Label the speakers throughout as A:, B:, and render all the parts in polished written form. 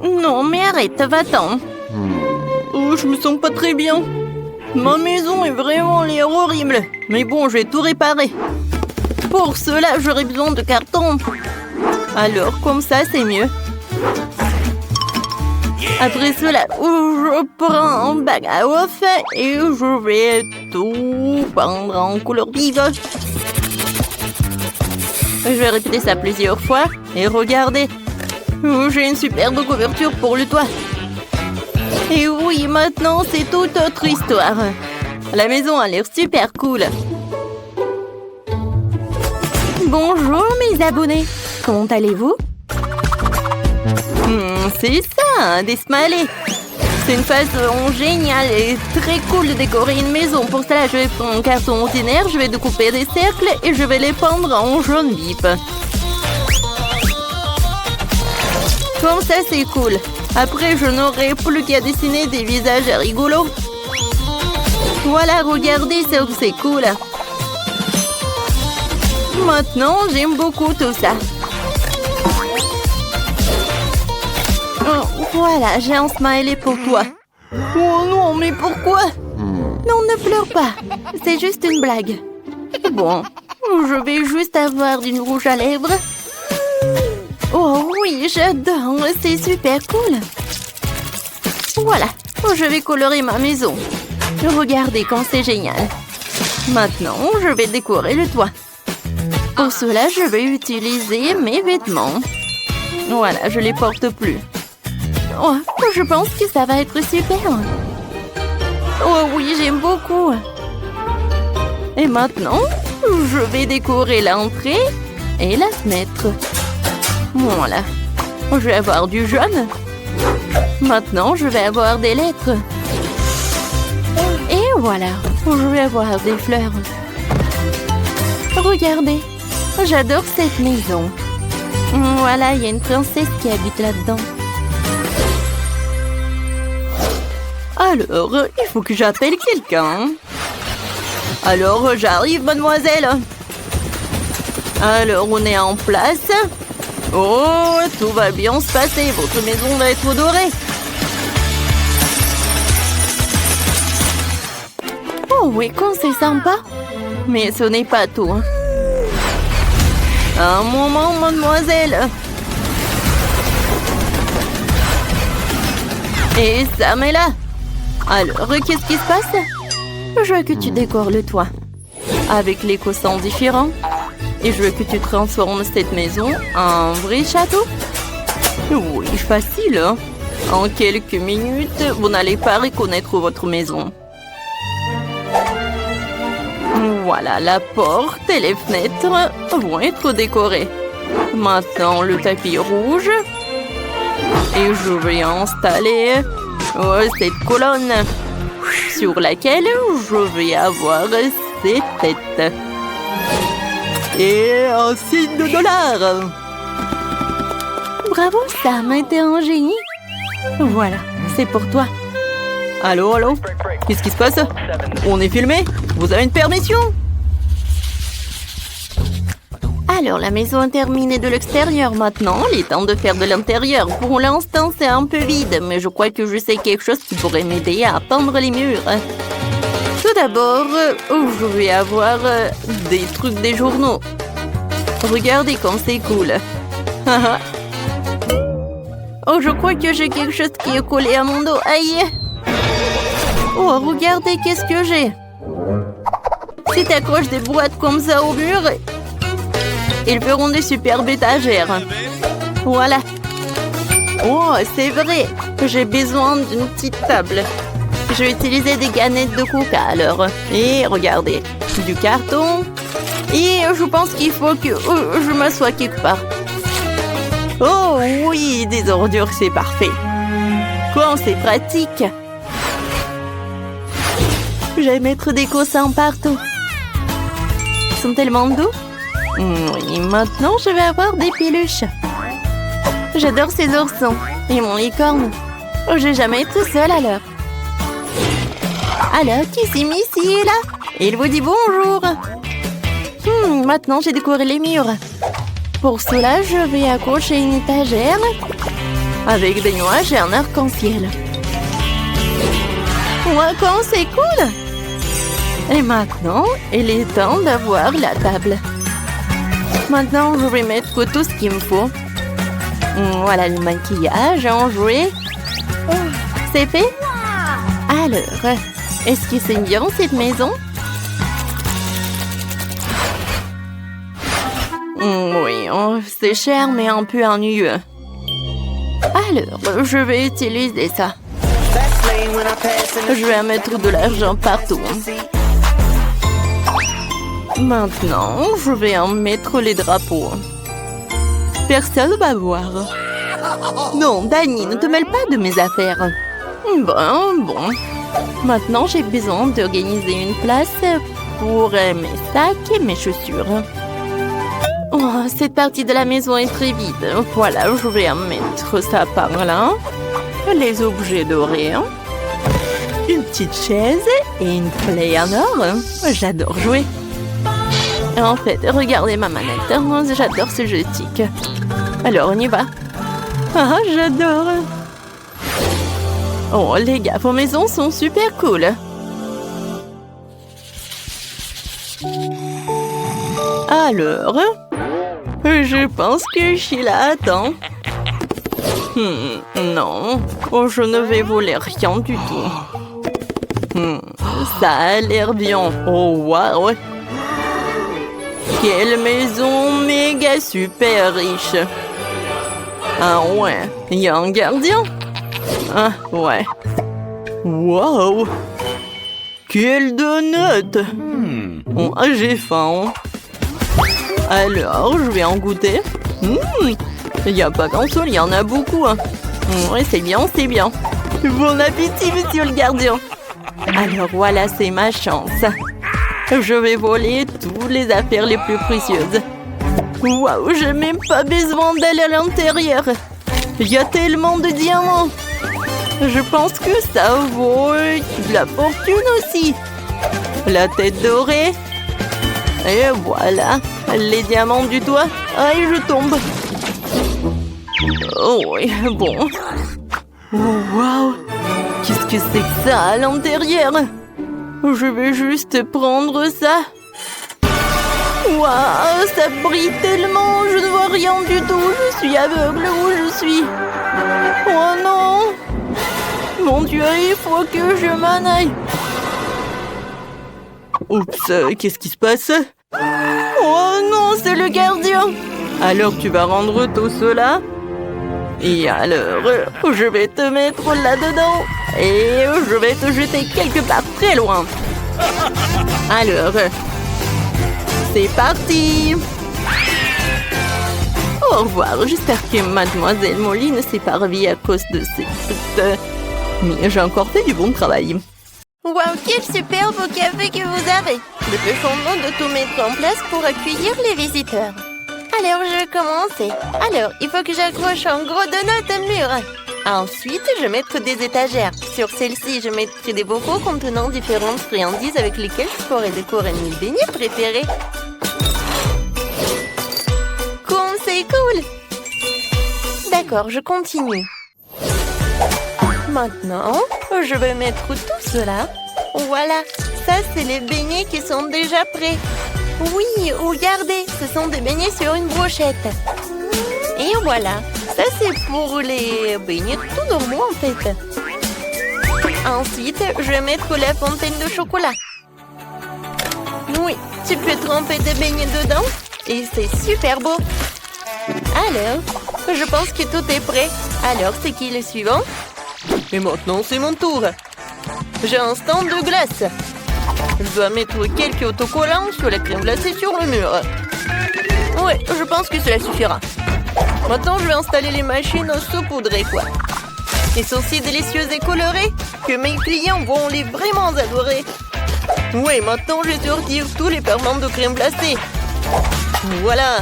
A: Non, mais arrête, va-t'en. Oh, je me sens pas très bien. Ma maison est vraiment l'air horrible. Mais bon, je vais tout réparer. Pour cela, j'aurai besoin de carton. Alors, comme ça, c'est mieux. Après cela, je prends un bac à off et je vais tout peindre en couleur vive. Je vais répéter ça plusieurs fois et regardez. J'ai une superbe couverture pour le toit. Et oui, maintenant, c'est toute autre histoire. La maison a l'air super cool. Bonjour, mes abonnés. Comment allez-vous? C'est ça, des smileys. C'est une façon géniale et très cool de décorer une maison. Pour cela, je vais prendre un carton ordinaire, je vais découper des cercles et je vais les peindre en jaune vif. Comme ça, c'est cool. Après, je n'aurai plus qu'à dessiner des visages rigolos. Voilà, regardez, c'est cool. Maintenant, j'aime beaucoup tout ça. Oh, voilà, j'ai un smiley pour toi. Oh non, mais pourquoi? Non, ne pleure pas. C'est juste une blague. Bon, je vais juste avoir du rouge à lèvres. Oh oui, j'adore. C'est super cool. Voilà, je vais colorer ma maison. Regardez comme c'est génial. Maintenant, je vais décorer le toit. Pour cela, je vais utiliser mes vêtements. Voilà, je les porte plus. Oh, je pense que ça va être super. Oh oui, j'aime beaucoup. Et maintenant, je vais décorer l'entrée et la fenêtre. Voilà. Je vais avoir du jaune. Maintenant, je vais avoir des lettres. Et voilà, je vais avoir des fleurs. Regardez, j'adore cette maison. Voilà, il y a une princesse qui habite là-dedans. Alors, il faut que j'appelle quelqu'un. Alors, j'arrive, mademoiselle. Alors, on est en place. Oh, tout va bien se passer. Votre maison va être dorée. Oh oui, quand c'est sympa. Mais ce n'est pas tout. Un moment, mademoiselle. Et Sam est là. Alors, qu'est-ce qui se passe? Je veux que tu décores le toit avec les coussins différents. Et je veux que tu transformes cette maison en vrai château. Oui, facile, hein? En quelques minutes, vous n'allez pas reconnaître votre maison. Voilà, la porte et les fenêtres vont être décorées. Maintenant, le tapis rouge. Et je vais installer cette colonne sur laquelle je vais avoir ces têtes. Et un signe de $. Bravo, Sam, t'es un génie. Voilà, c'est pour toi. Allô, allô? Qu'est-ce qui se passe? On est filmé? Vous avez une permission? Alors, la maison est terminée de l'extérieur maintenant. Il est temps de faire de l'intérieur. Pour l'instant, c'est un peu vide, mais je crois que je sais quelque chose qui pourrait m'aider à peindre les murs. Tout d'abord, je vais avoir des trucs des journaux. Regardez comme c'est cool. Oh, je crois que j'ai quelque chose qui est collé à mon dos. Aïe! Oh, regardez qu'est-ce que j'ai. Si tu accroches des boîtes comme ça au mur, ils feront des superbes étagères. Voilà. Oh, c'est vrai. J'ai besoin d'une petite table. Je vais utiliser des canettes de coca alors. Et regardez, du carton. Et je pense qu'il faut que je m'assoie quelque part. Oh oui, des ordures, c'est parfait. Quand c'est pratique. Je vais mettre des coussins partout. Ils sont tellement doux. Oui, maintenant je vais avoir des peluches. J'adore ces oursons et mon licorne. J'ai jamais été seule alors. Alors, Kissy Missy est là. Il vous dit bonjour. Maintenant j'ai décoré les murs. Pour cela, je vais accrocher une étagère avec des nuages et un arc-en-ciel. Wow, c'est cool! Et maintenant, il est temps d'avoir la table. Maintenant, je vais mettre tout ce qu'il me faut. Voilà le maquillage, en jouet. C'est fait? Alors, est-ce que c'est bien cette maison? Oui, c'est cher mais un peu ennuyeux. Alors, je vais utiliser ça. Je vais mettre de l'argent partout. Maintenant, je vais en mettre les drapeaux. Personne va voir. Non, Dani, ne te mêle pas de mes affaires. Bon. Maintenant, j'ai besoin d'organiser une place pour mes sacs et mes chaussures. Oh, cette partie de la maison est très vide. Voilà, je vais en mettre ça par là. Les objets dorés. Une petite chaise et une play en or. J'adore jouer. En fait, regardez ma manette. J'adore ce joystick. Alors, on y va. Ah, j'adore. Oh, les gars, vos maisons sont super cool. Alors, je pense que Sheila attend. Non, je ne vais voler rien du tout. Ça a l'air bien. Oh, waouh. Quelle maison méga super riche. Ah ouais, il y a un gardien. Ah ouais. Waouh. Quelle donut. Oh, j'ai faim. Alors, je vais en goûter. Il n'y a pas qu'un seul, il y en a beaucoup. Ouais, c'est bien, c'est bien. Bon appétit, monsieur le gardien. Alors voilà, c'est ma chance. Je vais voler toutes les affaires les plus précieuses. Waouh, j'ai même pas besoin d'aller à l'intérieur. Il y a tellement de diamants. Je pense que ça vaut de la fortune aussi. La tête dorée. Et voilà, les diamants du toit. Aïe, je tombe. Oh oui, bon. Oh, waouh. Qu'est-ce que c'est que ça à l'intérieur? Je vais juste prendre ça. Waouh, ça brille tellement. Je ne vois rien du tout. Je suis aveugle où je suis. Oh non. Mon Dieu, il faut que je m'en aille. Oups, qu'est-ce qui se passe? Oh non, c'est le gardien. Alors tu vas rendre tout cela? Et alors, je vais te mettre là-dedans. Et je vais te jeter quelque part très loin. Alors, c'est parti. Au revoir. J'espère que Mademoiselle Molly ne s'est pas ravie à cause de cette... Mais j'ai encore fait du bon travail. Waouh, quel super beau café que vous avez. Dépêchons-nous de tout mettre en place pour accueillir les visiteurs. Alors, je vais commencer. Alors, il faut que j'accroche un gros donut au mur. Ensuite, je vais mettre des étagères. Sur celle-ci, je mettrai des bocaux contenant différentes friandises avec lesquelles je pourrai décorer mes beignets préférés. Comme c'est cool! D'accord, je continue. Maintenant, je vais mettre tout cela. Voilà, ça c'est les beignets qui sont déjà prêts. Oui, regardez, ce sont des beignets sur une brochette. Et voilà, ça c'est pour les beignets tout normaux en fait. Ensuite, je vais mettre la fontaine de chocolat. Oui, tu peux tremper des beignets dedans et c'est super beau. Alors, je pense que tout est prêt. Alors, c'est qui le suivant? Et maintenant, c'est mon tour. J'ai un stand de glace. Je dois mettre quelques autocollants sur la crème glacée sur le mur. Ouais, je pense que cela suffira. Maintenant, je vais installer les machines à saupoudrer, quoi. Ils sont si délicieuses et colorées que mes clients vont les vraiment adorer. Ouais, maintenant, je vais sortir tous les ferments de crème glacée. Voilà.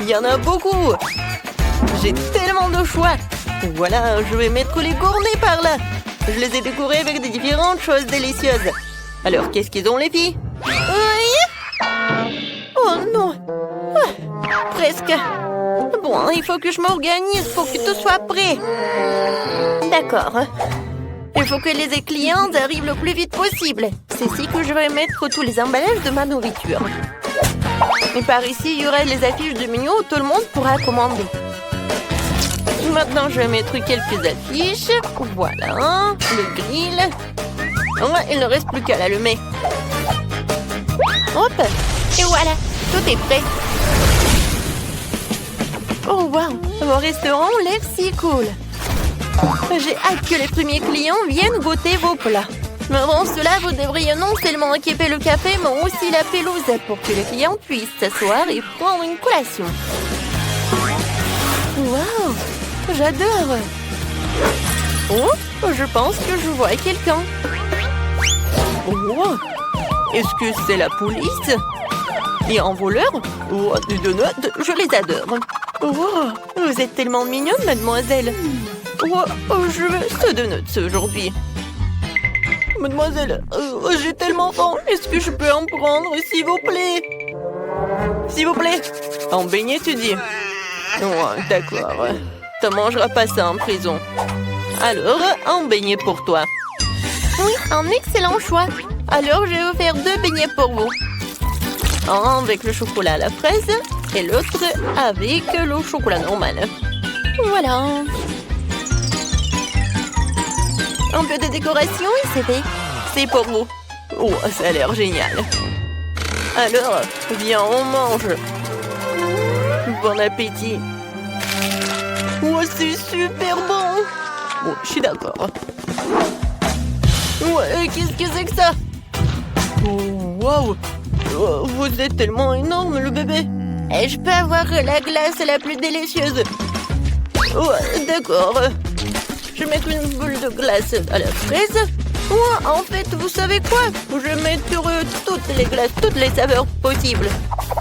A: Il y en a beaucoup. J'ai tellement de choix. Voilà, je vais mettre les gourmets par là. Je les ai décorés avec des différentes choses délicieuses. Alors, qu'est-ce qu'ils ont, les filles? Oui. Oh non. presque. Bon, il faut que je m'organise pour que tout soit prêt. D'accord. Il faut que les clients arrivent le plus vite possible. C'est ici que je vais mettre tous les emballages de ma nourriture. Et par ici, il y aura les affiches de menu où tout le monde pourra commander. Maintenant, je vais mettre quelques affiches. Voilà, le grill. Ouais, il ne reste plus qu'à l'allumer. Hop, et voilà, tout est prêt. Oh wow, mon restaurant a l'air si cool. J'ai hâte que les premiers clients viennent goûter vos plats. Mais avant cela, vous devriez non seulement équiper le café, mais aussi la pelouse pour que les clients puissent s'asseoir et prendre une collation. Wow, j'adore. Oh, je pense que je vois quelqu'un. Oh, est-ce que c'est la police? Et un voleur? Oh, des donuts, je les adore. Oh, vous êtes tellement mignonne, mademoiselle. Oh, je veux ce donut aujourd'hui. Mademoiselle, j'ai tellement faim. Est-ce que je peux en prendre, s'il vous plaît? S'il vous plaît. En beignet, tu dis? Oh, d'accord. Tu mangeras pas ça en prison. Alors, un beignet pour toi. Oui, un excellent choix. Alors, je vais vous faire 2 beignets pour vous. Un avec le chocolat à la fraise et l'autre avec le chocolat normal. Voilà. Un peu de décoration et c'est fait. C'est pour vous. Oh, ça a l'air génial. Alors, viens, on mange. Bon appétit. Oh, c'est super bon. Bon, je suis d'accord. Ouais, qu'est-ce que c'est que ça? Oh, wow. Oh, vous êtes tellement énorme, le bébé. Et je peux avoir la glace la plus délicieuse. Oh, d'accord. Je vais mettre une boule de glace à la fraise. Oh, en fait, vous savez quoi? Je vais mettre toutes les glaces, toutes les saveurs possibles.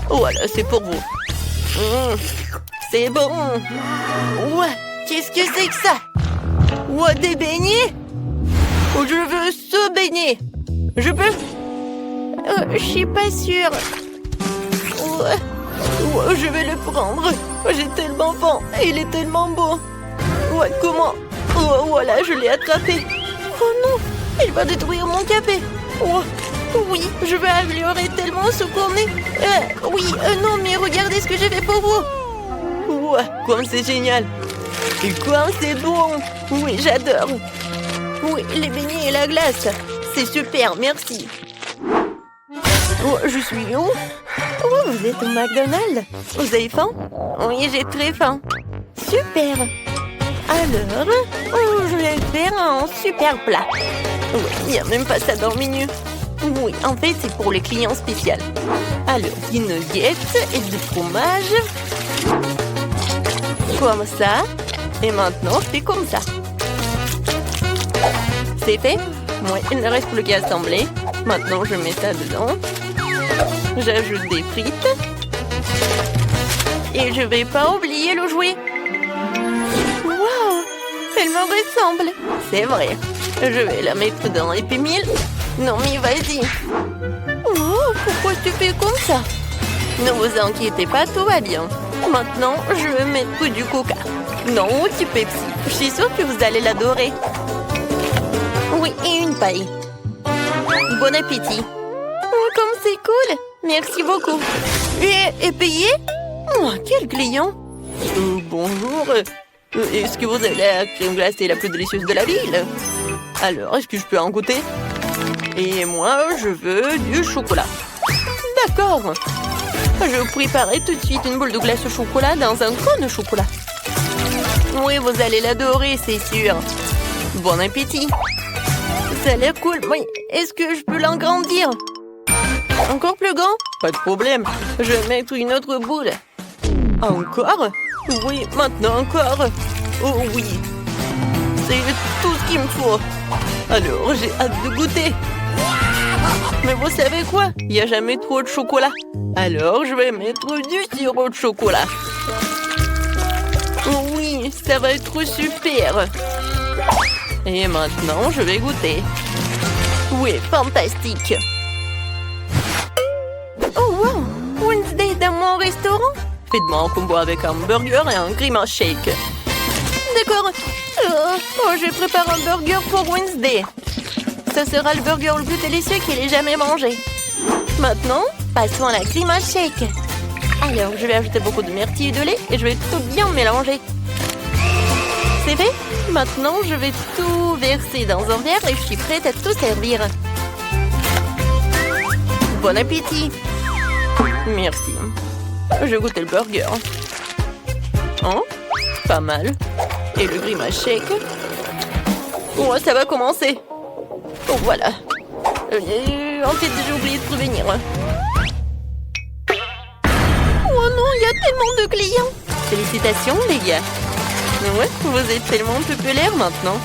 A: Voilà, c'est pour vous. C'est bon. Ouais, qu'est-ce que c'est que ça? Ouais, des beignets? Oh, je veux ce beignet. Je peux? Je suis pas sûre. Ouais, je vais le prendre. J'ai tellement faim. Il est tellement beau. Ouais, comment? Oh, voilà, je l'ai attrapé. Oh non, il va détruire mon café. Oh, oui, je vais améliorer tellement ce qu'on est. Oui, non, mais regardez ce que j'ai fait pour vous. Ouais, comme c'est génial. Et quoi, c'est bon. Oui, j'adore. Oui, les beignets et la glace. C'est super, merci. Oh, je suis où? Oh, vous êtes au McDonald's. Vous avez faim? Oui, j'ai très faim. Super. Alors, je vais faire un super plat. Oui, il n'y a même pas ça dans le menu. Oui, en fait, c'est pour les clients spéciaux. Alors, des nuggets et du fromage. Comme ça. Et maintenant, je fais comme ça. C'est fait? Oui, il ne reste plus qu'à assembler. Maintenant, je mets ça dedans. J'ajoute des frites. Et je vais pas oublier le jouet. Waouh! Elle me ressemble. C'est vrai. Je vais la mettre dans Happy Meal. Non, mais vas-y. Oh, pourquoi tu fais comme ça? Ne vous inquiétez pas, tout va bien. Maintenant, je vais mettre du coca. Non, du Pepsi. Je suis sûre que vous allez l'adorer. Oui, et une paille. Bon appétit. Oh, comme c'est cool. Merci beaucoup. Et payé? Oh, quel client. Bonjour. Est-ce que vous avez la crème glacée la plus délicieuse de la ville? Alors, est-ce que je peux en goûter? Et moi, je veux du chocolat. D'accord. Je vous préparer tout de suite une boule de glace au chocolat dans un cône de chocolat. Oui, vous allez l'adorer, c'est sûr. Bon appétit. Ça a l'air cool. Oui, est-ce que je peux l'agrandir? Encore plus grand? Pas de problème. Je vais mettre une autre boule. Encore? Oui, maintenant encore. Oh oui. C'est tout ce qu'il me faut. Alors, j'ai hâte de goûter. Mais vous savez quoi? Il n'y a jamais trop de chocolat. Alors, je vais mettre du sirop de chocolat. Oh oui, ça va être super. Et maintenant, je vais goûter. Oui, fantastique. Oh wow, Wednesday dans mon restaurant? Faites-moi un combo avec un burger et un grimace shake. D'accord. Je prépare un burger pour Wednesday. Ce sera le burger le plus délicieux qu'il ait jamais mangé. Maintenant, passons à la grimace shake. Alors, je vais ajouter beaucoup de myrtille et de lait et je vais tout bien mélanger. C'est fait. Maintenant, je vais tout verser dans un verre et je suis prête à tout servir. Bon appétit. Merci. Je goûte le burger. Oh, pas mal. Et le grimace shake. Oh, ça va commencer. Oh, voilà. En fait, j'ai oublié de prévenir. Oh non, il y a tellement de clients. Félicitations, les gars. Ouais, vous êtes tellement populaires maintenant.